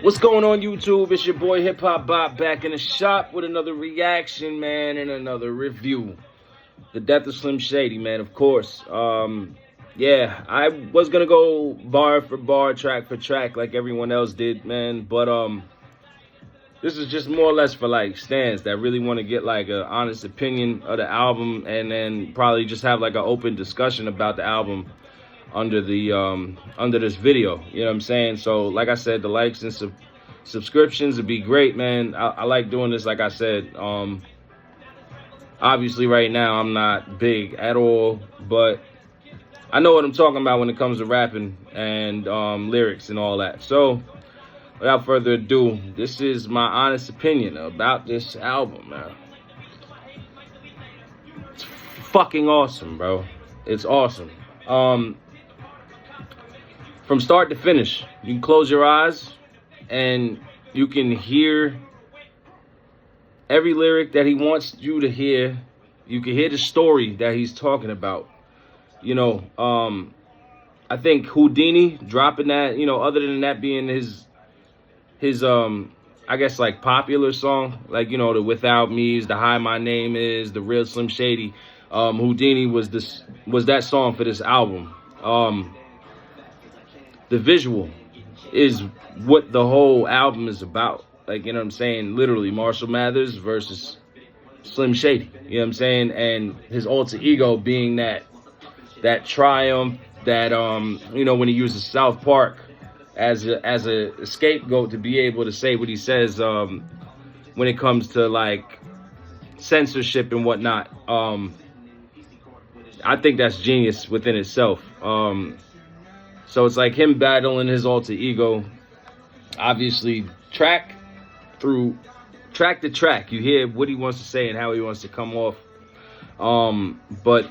What's going on, YouTube? It's your boy Hip Hop Bop back in the shop with another reaction, man, and another review. The death of Slim Shady, man, of course. Yeah, I was gonna go bar for bar, track for track, like everyone else did, man. But this is just more or less for like stands that really want to get like an honest opinion of the album, and then probably just have like an open discussion about the album under the under this video. You know what I'm saying? So like I said, the likes and subscriptions would be great, man. I like doing this. Like I said, obviously right now I'm not big at all, but I know what I'm talking about when it comes to rapping and lyrics and all that. So without further ado, this is my honest opinion about this album, man. It's fucking awesome, bro. It's awesome. From start to finish, you can close your eyes and you can hear every lyric that he wants you to hear. You can hear the story that he's talking about. You know, I think Houdini dropping that, you know, other than that being his I guess like popular song, like, you know, the Without Me's, the Hi My Name Is, the Real Slim Shady, Houdini was that song for this album. The visual is what the whole album is about. Like, you know what I'm saying? Literally, Marshall Mathers versus Slim Shady. You know what I'm saying? And his alter ego being that triumph, that you know, when he uses South Park as a scapegoat to be able to say what he says when it comes to like censorship and whatnot. I think that's genius within itself. So it's like him battling his alter ego. Obviously, track to track, you hear what he wants to say and how he wants to come off. But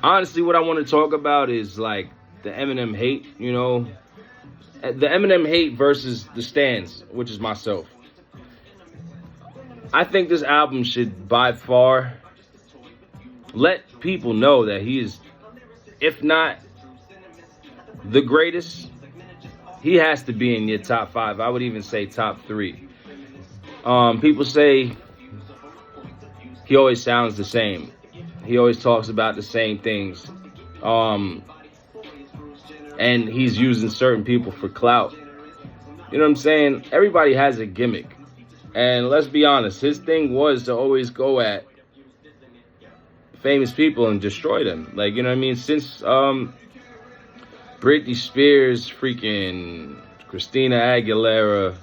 honestly, what I want to talk about is like the Eminem hate, you know, the Eminem hate versus the stands, which is myself. I think this album should by far let people know that he is, if not the greatest, he has to be in your top 5. I would even say top 3. People say he always sounds the same. He always talks about the same things. And he's using certain people for clout. You know what I'm saying? Everybody has a gimmick. And let's be honest, his thing was to always go at famous people and destroy them. Like, you know what I mean? Since Britney Spears, freaking Christina Aguilera,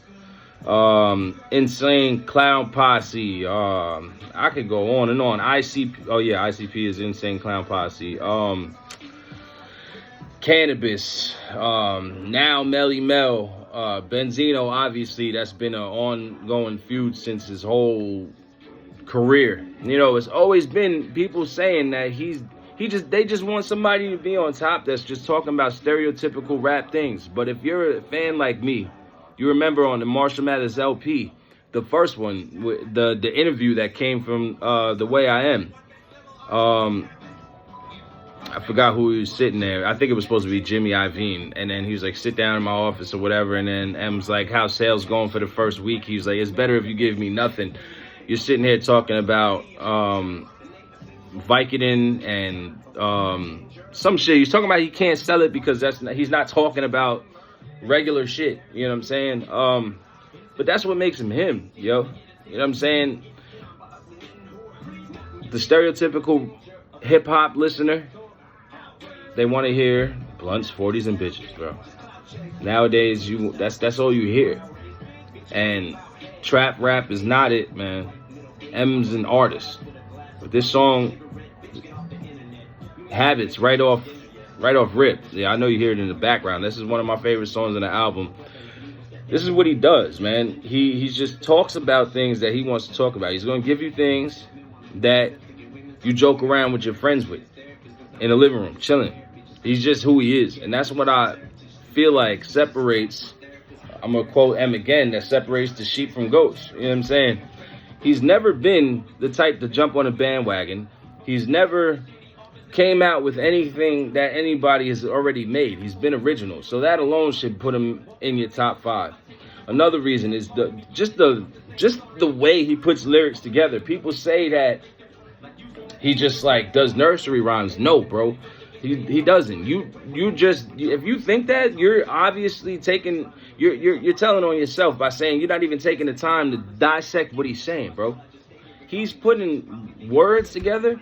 Insane Clown Posse, I could go on and on. ICP, oh yeah, ICP is Insane Clown Posse. Cannabis, now Melly Mel, Benzino, obviously that's been an ongoing feud since his whole career. You know, it's always been people saying that they just want somebody to be on top that's just talking about stereotypical rap things. But if you're a fan like me, you remember on the Marshall Mathers LP, the first one, the interview that came from The Way I Am. I forgot who he was sitting there. I think it was supposed to be Jimmy Iovine. And then he was like, sit down in my office or whatever. And then M's like, how's sales going for the first week? He was like, it's better if you give me nothing. You're sitting here talking about Vicodin and some shit. He's talking about he can't sell it because he's not talking about regular shit. You know what I'm saying? But that's what makes him him, yo. You know what I'm saying? The stereotypical hip-hop listener, they want to hear blunts, 40s, and bitches, bro. Nowadays, that's all you hear. And trap rap is not it, man. M's an artist. But this song, Habits, right off rip. Yeah, I know you hear it in the background. This is one of my favorite songs on the album. This is what he does, man. He just talks about things that he wants to talk about. He's going to give you things that you joke around with your friends with in the living room, chilling. He's just who he is. And that's what I feel like separates, I'm going to quote M again, that separates the sheep from goats. You know what I'm saying? He's never been the type to jump on a bandwagon. He's never came out with anything that anybody has already made. He's been original. So that alone should put him in your top 5. Another reason is just the way he puts lyrics together. People say that he just like does nursery rhymes. No, bro. He doesn't. You just, if you think that, you're obviously taking, you're telling on yourself by saying you're not even taking the time to dissect what he's saying, bro. He's putting words together.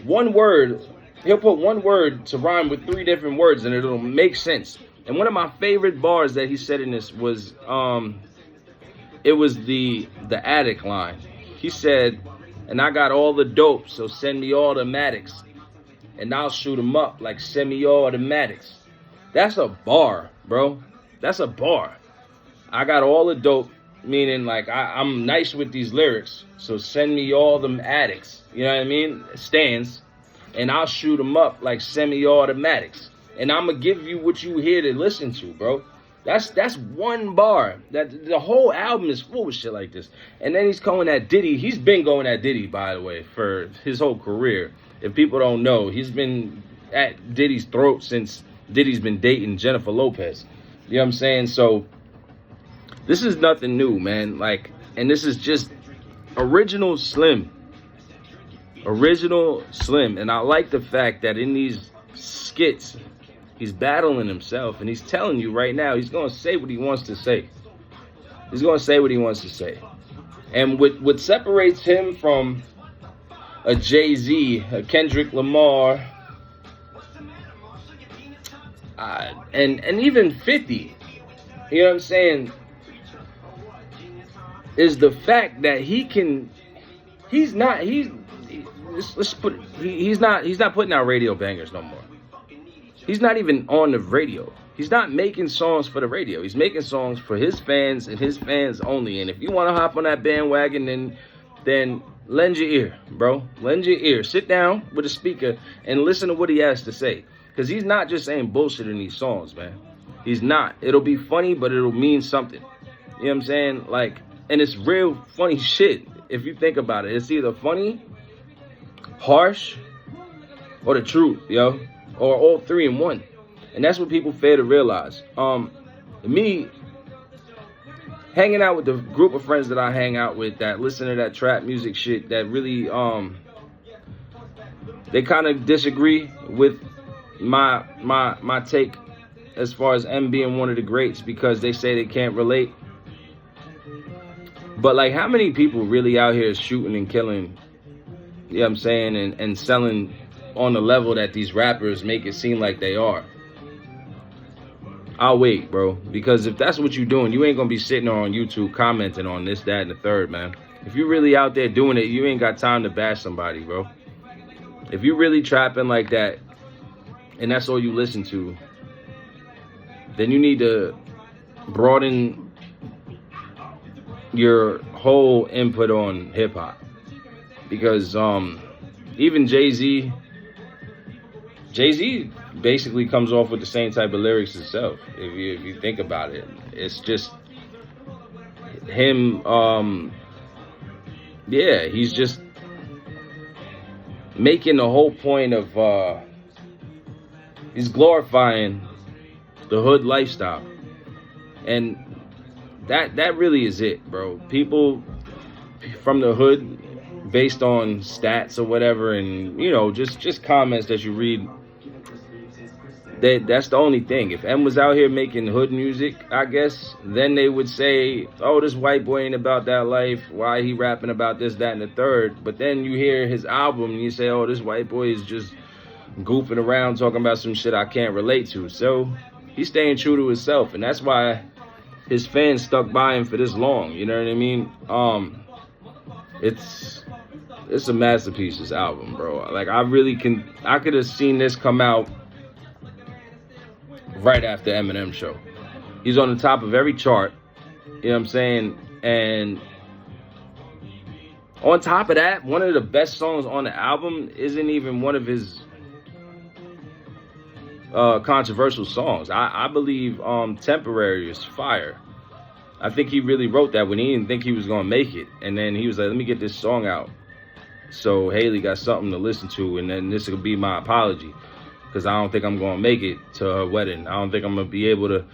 One word, he'll put one word to rhyme with 3 different words, and it'll make sense. And one of my favorite bars that he said in this was, it was the attic line. He said, "And I got all the dope, so send me automatics, and I'll shoot them up like semi-automatics." That's a bar, bro. That's a bar. I got all the dope, meaning like I'm nice with these lyrics, so send me all them addicts. You know what I mean? Stands, and I'll shoot them up like semi-automatics. And I'm gonna give you what you here to listen to, bro. That's one bar. That the whole album is full of shit like this. And then he's going at Diddy. He's been going at Diddy, by the way, for his whole career. If people don't know, he's been at Diddy's throat since Diddy's been dating Jennifer Lopez. You know what I'm saying? So this is nothing new, man. Like, and this is just original Slim. Original Slim. And I like the fact that in these skits, he's battling himself, and he's telling you right now he's going to say what he wants to say. He's going to say what he wants to say. And what separates him from a Jay-Z, a Kendrick Lamar, and even 50, you know what I'm saying, is the fact that he's not putting out radio bangers no more. He's not even on the radio. He's not making songs for the radio. He's making songs for his fans and his fans only. And if you want to hop on that bandwagon, then lend your ear, bro. Lend your ear. Sit down with a speaker and listen to what he has to say. Because he's not just saying bullshit in these songs, man. He's not. It'll be funny, but it'll mean something. You know what I'm saying? Like, and it's real funny shit if you think about it. It's either funny, harsh, or the truth, yo. Or all 3 in one. And that's what people fail to realize. Me hanging out with the group of friends that I hang out with that listen to that trap music shit, that really they kind of disagree with my take as far as M being one of the greats, because they say they can't relate. But like, how many people really out here shooting and killing, you know what I'm saying, and selling on the level that these rappers make it seem like they are? I'll wait, bro, because if that's what you're doing, you ain't gonna be sitting on YouTube commenting on this, that, and the third, man. If you're really out there doing it, you ain't got time to bash somebody, bro. If you're really trapping like that, and that's all you listen to, then you need to broaden your whole input on hip-hop. Because even Jay-Z basically comes off with the same type of lyrics himself. If you think about it, it's just him. Yeah, he's just making the whole point of he's glorifying the hood lifestyle, and that really is it, bro. People from the hood, based on stats or whatever, and you know, just comments that you read, that's the only thing. If M was out here making hood music, I guess, then they would say, oh, this white boy ain't about that life. Why he rapping about this, that, and the third? But then you hear his album and you say, oh, this white boy is just goofing around talking about some shit I can't relate to. So he's staying true to himself, and that's why his fans stuck by him for this long. You know what I mean? It's a masterpiece, this album, bro. Like, I could have seen this come out right after Eminem show. He's on the top of every chart, you know what I'm saying? And on top of that, one of the best songs on the album isn't even one of his controversial songs. I believe Temporary is fire. I think he really wrote that when he didn't think he was gonna make it, and then he was like, let me get this song out. So Haley got something to listen to, and then this will be my apology, because I don't think I'm gonna make it to her wedding. I don't think I'm gonna be able to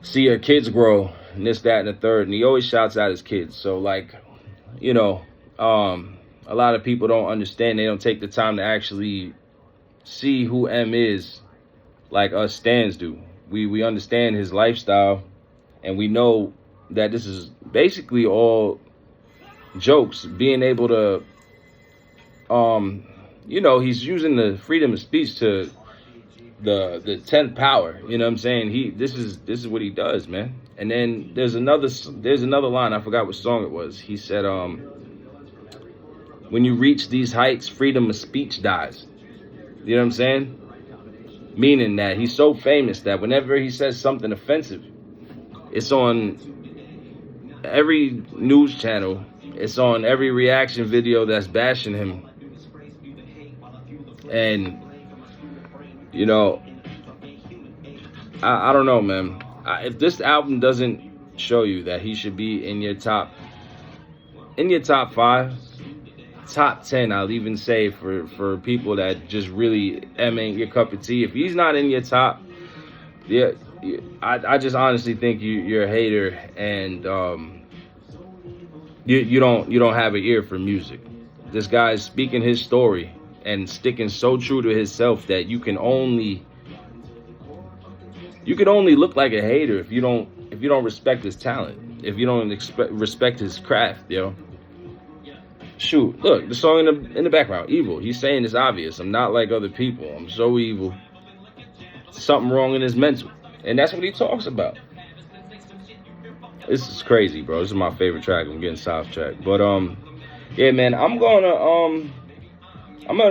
see her kids grow, and this, that, and the third. And he always shouts out his kids. So like, you know, a lot of people don't understand. They don't take the time to actually see who M is, like us stans do. We understand his lifestyle, and we know that this is basically all jokes. Being able to, you know, he's using the freedom of speech to the 10th power. You know what I'm saying? This is what he does, man. And then there's another line. I forgot what song it was. He said, when you reach these heights, freedom of speech dies. You know what I'm saying? Meaning that he's so famous that whenever he says something offensive, it's on every news channel. It's on every reaction video that's bashing him. And, you know, I don't know, man. If this album doesn't show you that he should be in your top 5, top 10, I'll even say, for people that just really ain't your cup of tea. If he's not in your top, yeah, I just honestly think you're a hater, and you don't have an ear for music. This guy's speaking his story and sticking so true to himself that you can only look like a hater if you don't respect his talent, if you don't respect his craft, yo. Shoot, look, the song in the background, evil. He's saying it's obvious. I'm not like other people. I'm so evil. Something wrong in his mental. And that's what he talks about. This is crazy, bro. This is my favorite track. I'm getting sidetracked. But yeah, man, I'm gonna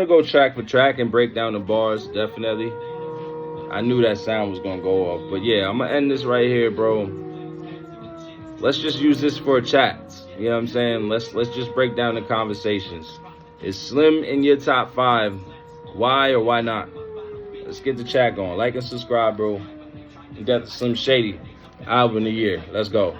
go track for track and break down the bars, definitely. I knew that sound was gonna go off. But yeah, I'm gonna end this right here, bro. Let's just use this for a chat. You know what I'm saying? Let's just break down the conversations. Is Slim in your top 5? Why or why not? Let's get the chat going. Like and subscribe, bro. You got the Slim Shady album of the year. Let's go.